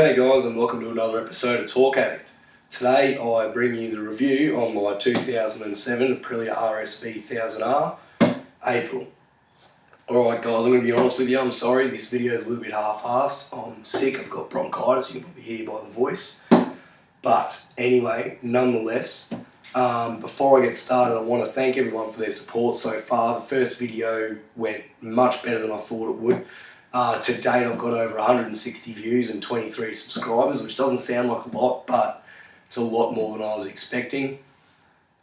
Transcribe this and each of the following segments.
G'day guys and welcome to another episode of Talk Addict. Today I bring you the review on my 2007 Aprilia RSV1000R April. Alright guys, I'm going to be honest with you, I'm sorry, this video is a little bit half-assed. I'm sick, I've got bronchitis, you can probably hear by the voice. But anyway, nonetheless, before I get started I want to thank everyone for their support so far. The first video went much better than I thought it would. To date I've got over 160 views and 23 subscribers, which doesn't sound like a lot, but it's a lot more than I was expecting.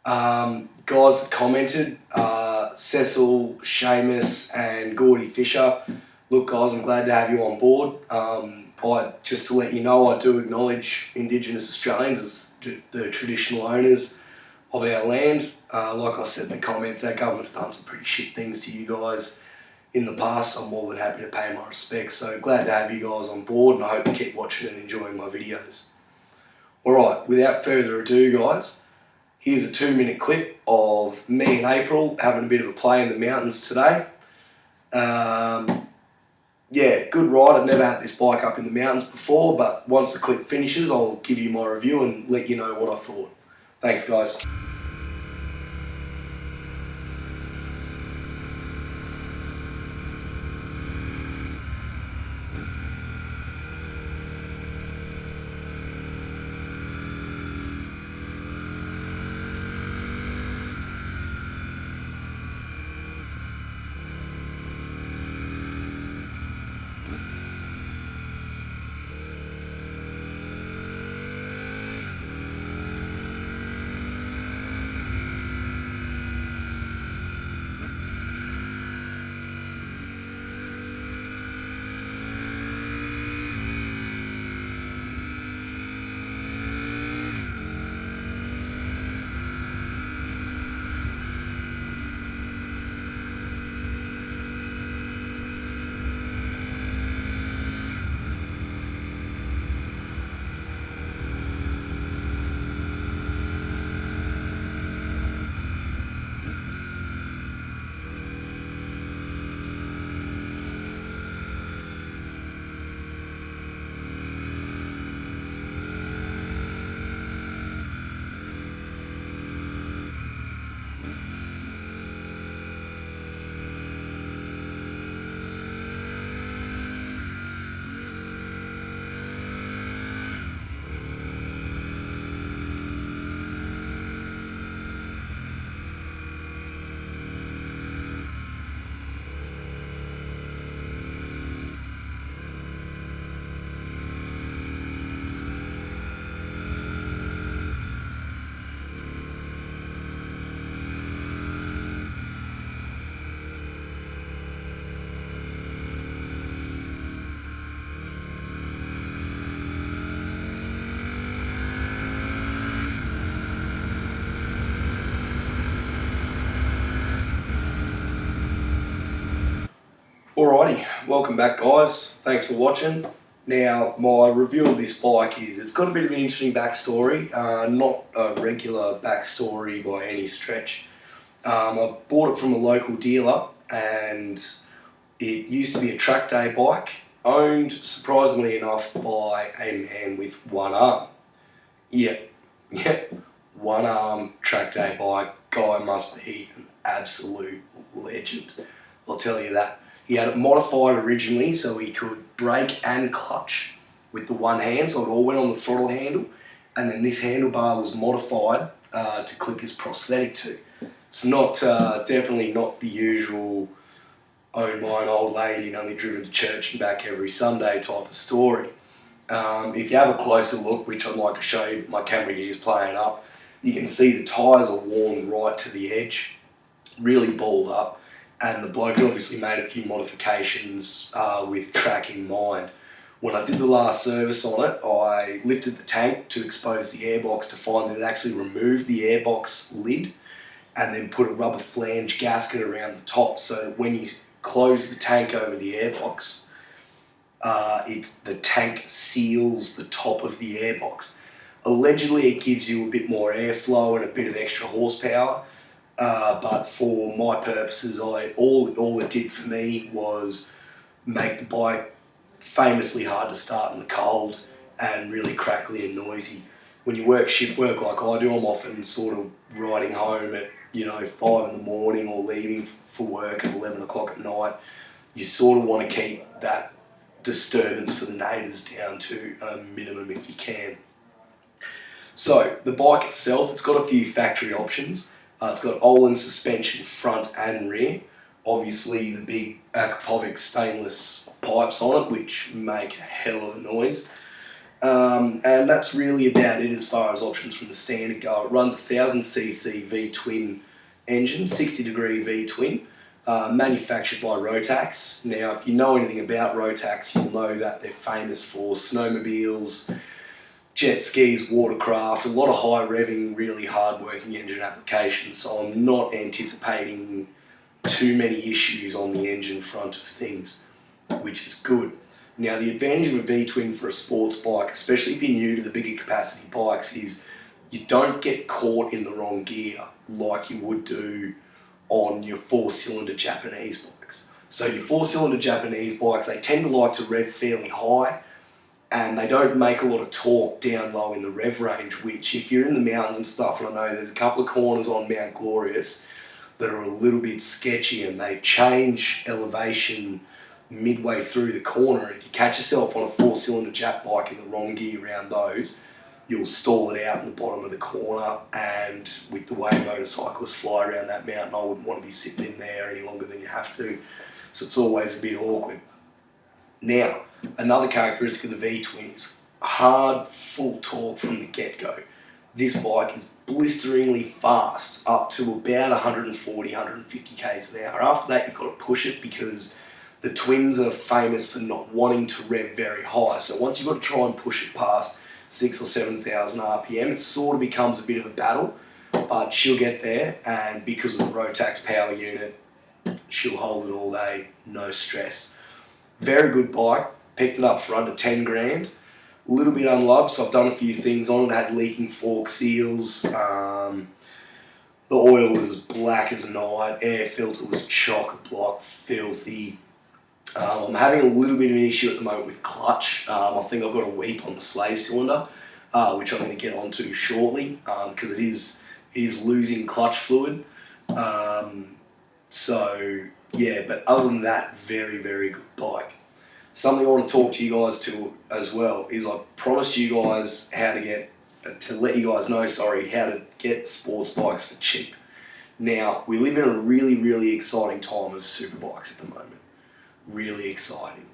Guys that commented, Cecil, Seamus and Gordy Fisher, look guys, I'm glad to have you on board. Just to let you know, I do acknowledge Indigenous Australians as the traditional owners of our land. Like I said in the comments, our government's done some pretty shit things to you guys in the past. I'm more than happy to pay my respects, so glad to have you guys on board and I hope you keep watching and enjoying my videos. Alright, without further ado guys, here's a 2-minute clip of me and April having a bit of a play in the mountains today. Yeah, good ride. I've never had this bike up in the mountains before, but once the clip finishes I'll give you my review and let you know what I thought. Thanks guys. Alrighty, welcome back guys, thanks for watching. Now my review of this bike it's got a bit of an interesting backstory, not a regular backstory by any stretch. I bought it from a local dealer and it used to be a track day bike, owned surprisingly enough by a man with one arm. Yep, one arm track day bike, guy must be an absolute legend, I'll tell you that. He had it modified originally so he could brake and clutch with the one hand, so it all went on the throttle handle, and then this handlebar was modified to clip his prosthetic to. It's not definitely not the usual owned by an old lady and only driven to church and back every Sunday type of story. If you have a closer look, which I'd like to show you, my camera gear is playing up, you can see the tyres are worn right to the edge, really balled up. And the bloke had obviously made a few modifications with track in mind. When I did the last service on it, I lifted the tank to expose the airbox to find that it actually removed the airbox lid and then put a rubber flange gasket around the top so that when you close the tank over the airbox, the tank seals the top of the airbox. Allegedly it gives you a bit more airflow and a bit of extra horsepower. But for my purposes, all it did for me was make the bike famously hard to start in the cold and really crackly and noisy. When you work shift work like I do, I'm often sort of riding home at 5 in the morning or leaving for work at 11 o'clock at night. You sort of want to keep that disturbance for the neighbours down to a minimum if you can. So the bike itself, it's got a few factory options. It's got Olin suspension front and rear. Obviously the big Aprilia stainless pipes on it, which make a hell of a noise. And that's really about it as far as options from the standard go. It runs a 1000cc V-twin engine, 60 degree V-twin, manufactured by Rotax. Now, if you know anything about Rotax, you'll know that they're famous for snowmobiles, jet skis, watercraft, a lot of high revving, really hard working engine applications. So I'm not anticipating too many issues on the engine front of things, which is good. Now, the advantage of a V-twin for a sports bike, especially if you're new to the bigger capacity bikes, is you don't get caught in the wrong gear like you would do on your 4-cylinder Japanese bikes. So your 4-cylinder Japanese bikes, they tend to like to rev fairly high, and they don't make a lot of torque down low in the rev range, which if you're in the mountains and stuff, and I know there's a couple of corners on Mount Glorious that are a little bit sketchy and they change elevation midway through the corner. If you catch yourself on a 4-cylinder Jap bike in the wrong gear around those, you'll stall it out in the bottom of the corner, and with the way motorcyclists fly around that mountain, I wouldn't want to be sitting in there any longer than you have to. So it's always a bit awkward. Now, another characteristic of the V-twin is hard, full torque from the get-go. This bike is blisteringly fast, up to about 140, 150 k's an hour. After that, you've got to push it because the twins are famous for not wanting to rev very high. So once you've got to try and push it past 6,000 or 7,000 RPM, it sort of becomes a bit of a battle, but she'll get there, and because of the Rotax power unit, she'll hold it all day, no stress. Very good bike, picked it up for under 10 grand. A little bit unloved, so I've done a few things on it. Had leaking fork seals, the oil was as black as night, air filter was chock-a-block, filthy. I'm having a little bit of an issue at the moment with clutch. I think I've got a weep on the slave cylinder, which I'm going to get onto shortly, because it is losing clutch fluid. So yeah, but other than that, very, very good bike. Something I want to talk to you guys to as well is I promised you guys how to get sports bikes for cheap. Now, we live in a really, really exciting time of superbikes at the moment. Really exciting.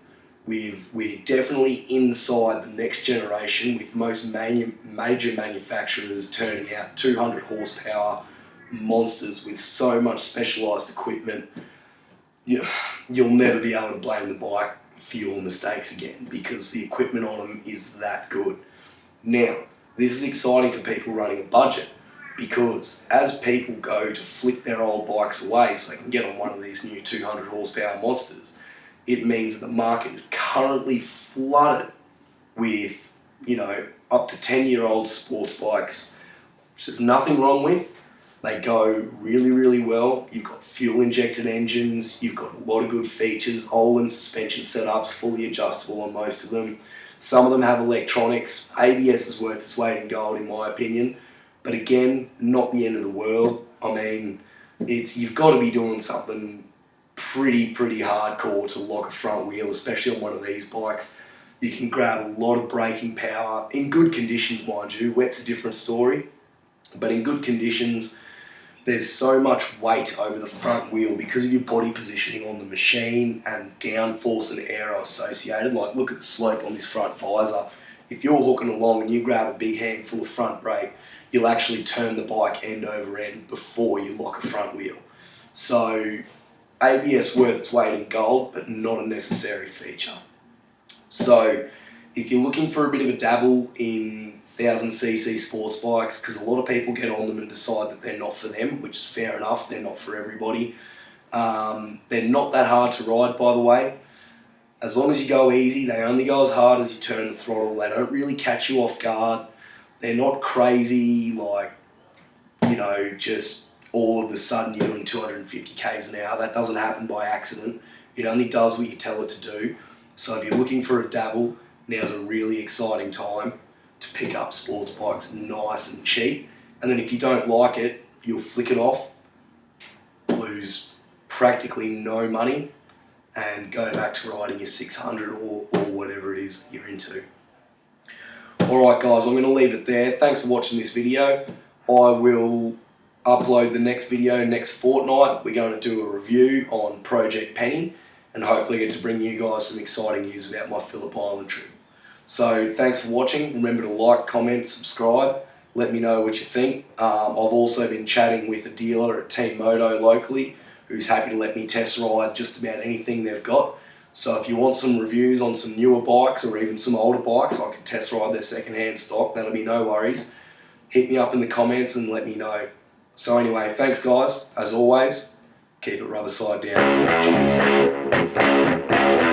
We're definitely inside the next generation, with most major manufacturers turning out 200 horsepower monsters with so much specialised equipment. You'll never be able to blame the bike for your mistakes again, because the equipment on them is that good. Now, this is exciting for people running a budget, because as people go to flick their old bikes away so they can get on one of these new 200 horsepower monsters, it means that the market is currently flooded with, up to 10-year-old sports bikes, which there's nothing wrong with. They go really, really well. You've got fuel-injected engines. You've got a lot of good features. Olin suspension setups, fully adjustable on most of them. Some of them have electronics. ABS is worth its weight in gold, in my opinion. But again, not the end of the world. I mean, you've got to be doing something pretty hardcore to lock a front wheel, especially on one of these bikes. You can grab a lot of braking power in good conditions, mind you. Wet's a different story. But in good conditions, there's so much weight over the front wheel because of your body positioning on the machine and downforce and aero associated. Like, look at the slope on this front visor. If you're hooking along and you grab a big handful of front brake, you'll actually turn the bike end over end before you lock a front wheel. So ABS worth its weight in gold, but not a necessary feature. So if you're looking for a bit of a dabble in 1000cc sports bikes, because a lot of people get on them and decide that they're not for them, which is fair enough, they're not for everybody. They're not that hard to ride, by the way. As long as you go easy, they only go as hard as you turn the throttle. They don't really catch you off guard. They're not crazy, like, just all of a sudden you're doing 250 k's an hour. That doesn't happen by accident. It only does what you tell it to do. So if you're looking for a dabble, now's a really exciting time to pick up sports bikes nice and cheap. And then if you don't like it, you'll flick it off, lose practically no money, and go back to riding your 600 or whatever it is you're into. Alright guys, I'm going to leave it there. Thanks for watching this video. I will upload the next video next fortnight. We're going to do a review on Project Penny and hopefully get to bring you guys some exciting news about my Phillip Island trip. So thanks for watching. Remember to like, comment, subscribe. Let me know what you think. I've also been chatting with a dealer at Team Moto locally who's happy to let me test ride just about anything they've got. So if you want some reviews on some newer bikes or even some older bikes, I can test ride their second-hand stock. That'll be no worries. Hit me up in the comments and let me know. So anyway, thanks guys. As always, keep it rubber side down. Cheers.